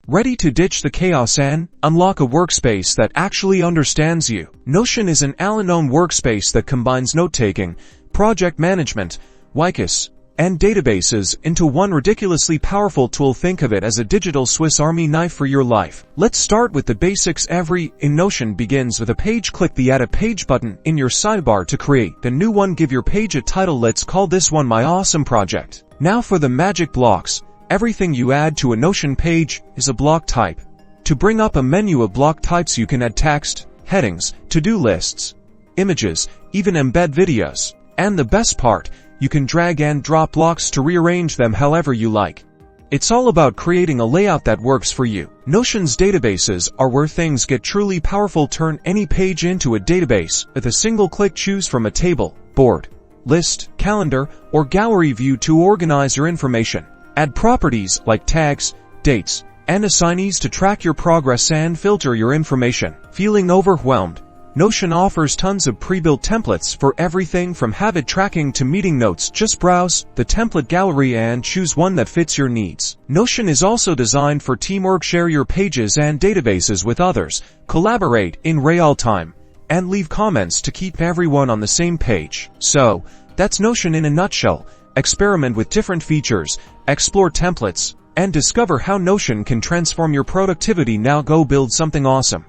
Ready to ditch the chaos and unlock a workspace that actually understands you? Notion is an all-in-one workspace that combines note-taking, project management, Wikis, and databases into one ridiculously powerful tool. Think of it as a digital Swiss Army knife for your life. Let's start with the basics. Every in Notion begins with a page. Click the Add a Page button in your sidebar to create a new one. Give your page a title. Let's call this one My Awesome Project. Now for the magic blocks. Everything you add to a Notion page is a block type. To bring up a menu of block types, you can add text, headings, to-do lists, images, even embed videos. And the best part, you can drag and drop blocks to rearrange them however you like. It's all about creating a layout that works for you. Notion's databases are where things get truly powerful. Turn any page into a database with a single click. Choose from a table, board, list, calendar, or gallery view to organize your information. Add properties like tags, dates, and assignees to track your progress and filter your information. Feeling overwhelmed? Notion offers tons of pre-built templates for everything from habit tracking to meeting notes. Just browse the template gallery and choose one that fits your needs. Notion is also designed for teamwork. Share your pages and databases with others, collaborate in real time, and leave comments to keep everyone on the same page. So, that's Notion in a nutshell. Experiment with different features, explore templates, and discover how Notion can transform your productivity. Now go build something awesome.